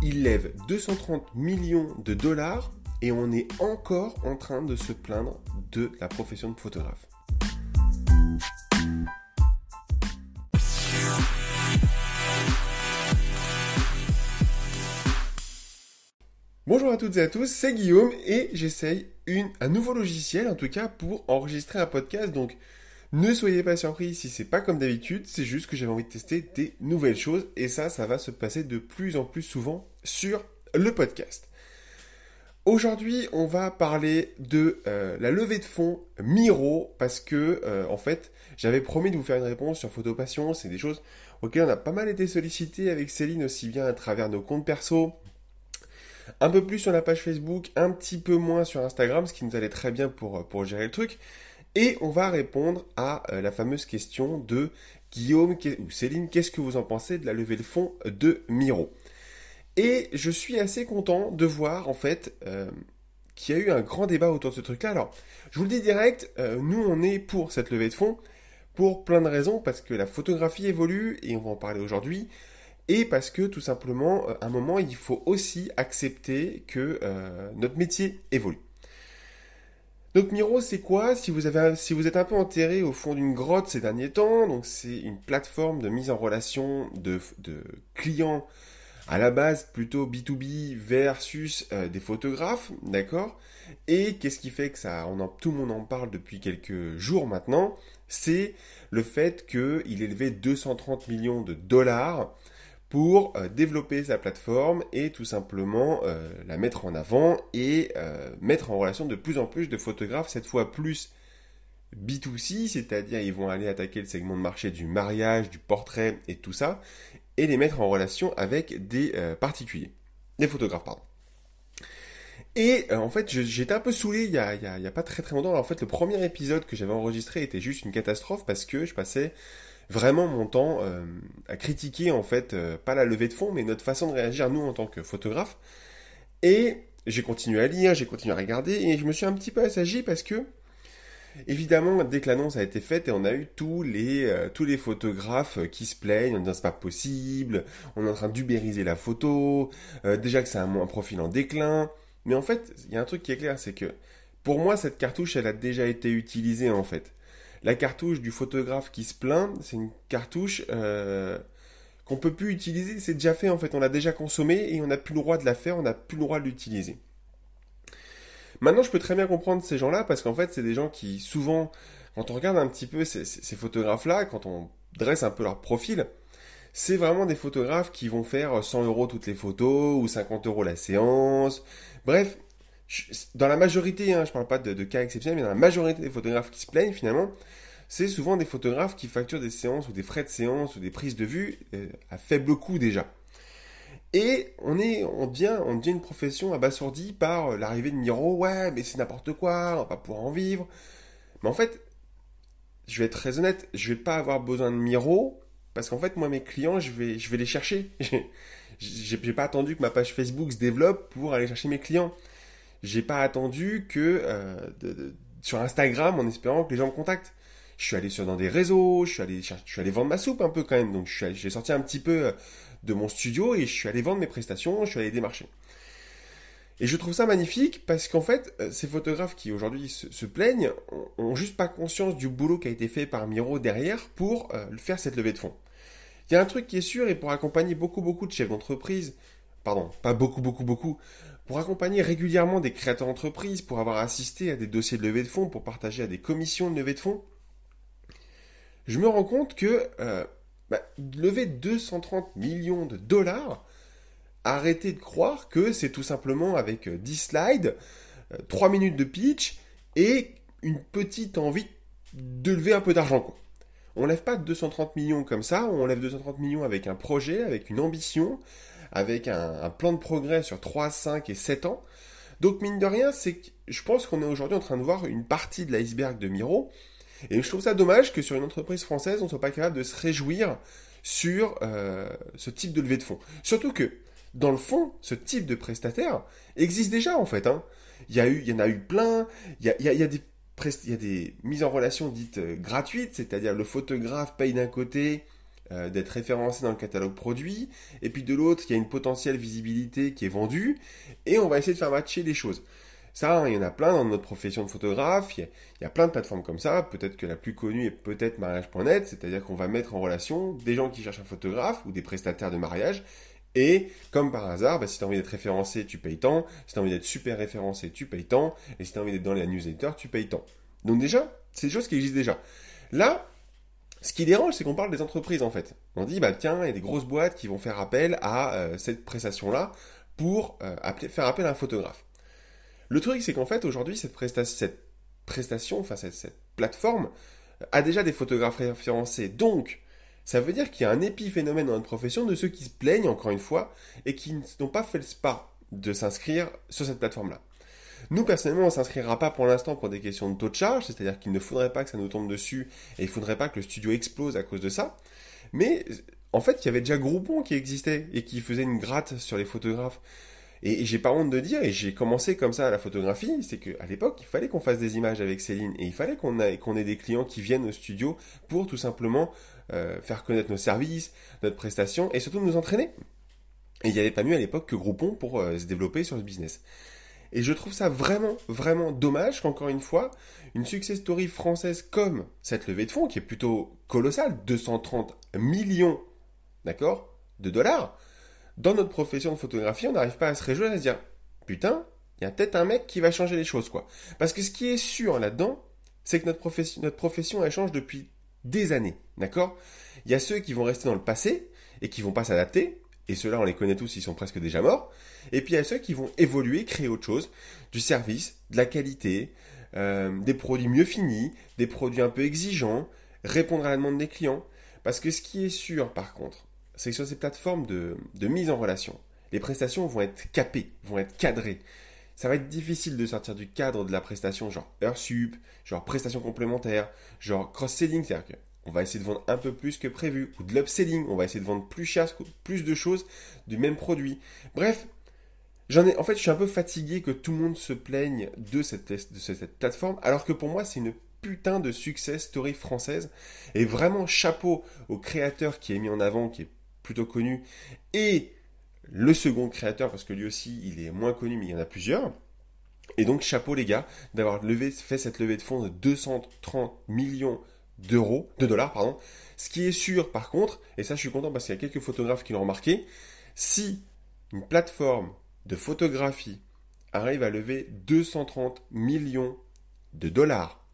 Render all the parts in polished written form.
Il lève 230 millions de dollars et on est encore en train de se plaindre de la profession de photographe. Bonjour à toutes et à tous, c'est Guillaume et j'essaye un nouveau logiciel en tout cas pour enregistrer un podcast. Donc ne soyez pas surpris si c'est pas comme d'habitude, c'est juste que j'avais envie de tester des nouvelles choses et ça va se passer de plus en plus souvent sur le podcast. Aujourd'hui, on va parler de la levée de fonds Miro parce que en fait, j'avais promis de vous faire une réponse sur Photopassion. C'est des choses auxquelles on a pas mal été sollicité avec Céline, aussi bien à travers nos comptes perso, un peu plus sur la page Facebook, un petit peu moins sur Instagram, ce qui nous allait très bien pour gérer le truc. Et on va répondre à la fameuse question de Guillaume ou Céline, qu'est-ce que vous en pensez de la levée de fonds de Miro ? Et je suis assez content de voir en fait qu'il y a eu un grand débat autour de ce truc-là. Alors, je vous le dis direct, nous on est pour cette levée de fonds pour plein de raisons, parce que la photographie évolue, et on va en parler aujourd'hui, et parce que tout simplement, à un moment, il faut aussi accepter que notre métier évolue. Donc Miro, c'est quoi ? Si vous êtes un peu enterré au fond d'une grotte ces derniers temps, donc c'est une plateforme de mise en relation de clients à la base plutôt B2B versus des photographes, d'accord ? Et qu'est-ce qui fait que tout le monde en parle depuis quelques jours maintenant ? C'est le fait qu'il ait levé 230 millions de dollars pour développer sa plateforme et tout simplement la mettre en avant et mettre en relation de plus en plus de photographes, cette fois plus B2C, c'est-à-dire ils vont aller attaquer le segment de marché du mariage, du portrait et tout ça, et les mettre en relation avec des particuliers, des photographes, pardon. Et en fait, j'étais un peu saoulé il y a pas très très longtemps. Alors, en fait, le premier épisode que j'avais enregistré était juste une catastrophe parce que je passais vraiment mon temps à critiquer en fait, pas la levée de fonds, mais notre façon de réagir nous en tant que photographes. Et j'ai continué à lire, j'ai continué à regarder, et je me suis un petit peu assagi parce que évidemment, dès que l'annonce a été faite, et on a eu tous les photographes qui se plaignent en disant c'est pas possible, on est en train d'ubériser la photo, déjà que c'est un profil en déclin. Mais en fait, il y a un truc qui est clair, c'est que pour moi, cette cartouche, elle a déjà été utilisée en fait. La cartouche du photographe qui se plaint, c'est une cartouche qu'on peut plus utiliser, c'est déjà fait en fait, on l'a déjà consommée et on n'a plus le droit de la faire, on n'a plus le droit de l'utiliser. Maintenant, je peux très bien comprendre ces gens-là, parce qu'en fait, c'est des gens qui, souvent, quand on regarde un petit peu ces photographes-là, quand on dresse un peu leur profil, c'est vraiment des photographes qui vont faire 100 € toutes les photos, ou 50 € la séance. Bref, dans la majorité, je parle pas de cas exceptionnels, mais dans la majorité des photographes qui se plaignent, finalement, c'est souvent des photographes qui facturent des séances, ou des frais de séance, ou des prises de vue à faible coût déjà. Et on devient une profession abasourdie par l'arrivée de Miro. Ouais, mais c'est n'importe quoi, on va pas pouvoir en vivre. Mais en fait, je vais être très honnête, je vais pas avoir besoin de Miro, parce qu'en fait, moi, mes clients, je vais les chercher. J'ai pas attendu que ma page Facebook se développe pour aller chercher mes clients. J'ai pas attendu que sur Instagram, en espérant que les gens me contactent. Je suis allé dans des réseaux, je suis allé vendre ma soupe un peu quand même. Donc j'ai sorti un petit peu de mon studio et je suis allé vendre mes prestations, je suis allé démarcher. Et je trouve ça magnifique parce qu'en fait, ces photographes qui aujourd'hui se plaignent ont juste pas conscience du boulot qui a été fait par Miro derrière pour faire cette levée de fonds. Il y a un truc qui est sûr, et pour accompagner beaucoup de chefs d'entreprise, pardon, pas beaucoup, pour accompagner régulièrement des créateurs d'entreprise, pour avoir assisté à des dossiers de levée de fonds, pour partager à des commissions de levée de fonds, je me rends compte que lever 230 millions de dollars, arrêtez de croire que c'est tout simplement avec 10 slides, 3 minutes de pitch et une petite envie de lever un peu d'argent, quoi. On lève pas 230 millions comme ça, on lève 230 millions avec un projet, avec une ambition, avec un plan de progrès sur 3, 5 et 7 ans. Donc mine de rien, je pense qu'on est aujourd'hui en train de voir une partie de l'iceberg de Miro. Et je trouve ça dommage que sur une entreprise française, on ne soit pas capable de se réjouir sur ce type de levée de fonds. Surtout que, dans le fond, ce type de prestataire existe déjà en fait. Il y en a eu plein, il y a des mises en relation dites gratuites, c'est-à-dire le photographe paye d'un côté, d'être référencé dans le catalogue produit, et puis de l'autre, il y a une potentielle visibilité qui est vendue, et on va essayer de faire matcher les choses. Ça, il y en a plein dans notre profession de photographe, il y a plein de plateformes comme ça, peut-être que la plus connue est peut-être mariage.net, c'est-à-dire qu'on va mettre en relation des gens qui cherchent un photographe ou des prestataires de mariage, et comme par hasard, si tu as envie d'être référencé, tu payes tant, si tu as envie d'être super référencé, tu payes tant, et si tu as envie d'être dans les newsletters, tu payes tant. Donc déjà, c'est des choses qui existent déjà. Là, ce qui dérange, c'est qu'on parle des entreprises en fait. On dit, tiens, il y a des grosses boîtes qui vont faire appel à cette prestation-là pour faire appel à un photographe. Le truc, c'est qu'en fait, aujourd'hui, cette prestation, enfin cette plateforme, a déjà des photographes référencés. Donc, ça veut dire qu'il y a un épiphénomène dans notre profession de ceux qui se plaignent, encore une fois, et qui n'ont pas fait le pas de s'inscrire sur cette plateforme-là. Nous, personnellement, on ne s'inscrira pas pour l'instant pour des questions de taux de charge, c'est-à-dire qu'il ne faudrait pas que ça nous tombe dessus, et il ne faudrait pas que le studio explose à cause de ça. Mais, en fait, il y avait déjà Groupon qui existait, et qui faisait une gratte sur les photographes. Et j'ai pas honte de dire, et j'ai commencé comme ça à la photographie, c'est qu'à l'époque, il fallait qu'on fasse des images avec Céline, et il fallait qu'on ait des clients qui viennent au studio pour tout simplement faire connaître nos services, notre prestation, et surtout nous entraîner. Et il n'y avait pas mieux à l'époque que Groupon pour se développer sur ce business. Et je trouve ça vraiment, vraiment dommage qu'encore une fois, une success story française comme cette levée de fonds, qui est plutôt colossale, 230 millions, d'accord, de dollars, dans notre profession de photographie, on n'arrive pas à se réjouir et à se dire « Putain, il y a peut-être un mec qui va changer les choses, quoi. » Parce que ce qui est sûr là-dedans, c'est que notre profession, elle change depuis des années, d'accord? Il y a ceux qui vont rester dans le passé et qui vont pas s'adapter, et ceux-là, on les connaît tous, ils sont presque déjà morts. Et puis il y a ceux qui vont évoluer, créer autre chose, du service, de la qualité, des produits mieux finis, des produits un peu exigeants, répondre à la demande des clients. Parce que ce qui est sûr, par contre, c'est que sur ces plateformes de mise en relation, les prestations vont être capées, vont être cadrées. Ça va être difficile de sortir du cadre de la prestation, genre heure sup, genre prestation complémentaire, genre cross-selling, c'est-à-dire qu'on va essayer de vendre un peu plus que prévu, ou de l'upselling, on va essayer de vendre plus cher, plus de choses du même produit. Bref, en fait, je suis un peu fatigué que tout le monde se plaigne de cette plateforme, alors que pour moi, c'est une putain de success story française. Et vraiment, chapeau au créateur qui est mis en avant, qui est plutôt connu, et le second créateur, parce que lui aussi, il est moins connu, mais il y en a plusieurs. Et donc, chapeau les gars, d'avoir fait cette levée de fonds de 230 millions de dollars, pardon. Ce qui est sûr, par contre, et ça je suis content parce qu'il y a quelques photographes qui l'ont remarqué, si une plateforme de photographie arrive à lever 230 millions de dollars,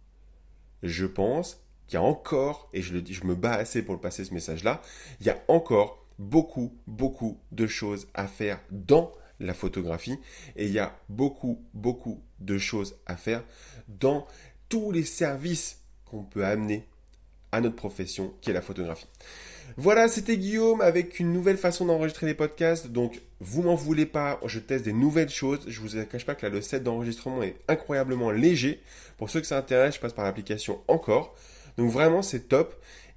je pense qu'il y a encore, et je le dis, je me bats assez pour le passer ce message-là, il y a encore beaucoup, beaucoup de choses à faire dans la photographie, et il y a beaucoup, beaucoup de choses à faire dans tous les services qu'on peut amener à notre profession qui est la photographie. Voilà, c'était Guillaume avec une nouvelle façon d'enregistrer les podcasts. Donc, vous m'en voulez pas, je teste des nouvelles choses. Je vous cache pas que là, le set d'enregistrement est incroyablement léger. Pour ceux que ça intéresse, je passe par l'application Encore. Donc vraiment, c'est top.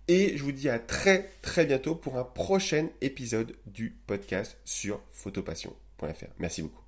Et je vous dis à très très bientôt pour un prochain épisode du podcast sur photopassion.fr. Merci beaucoup.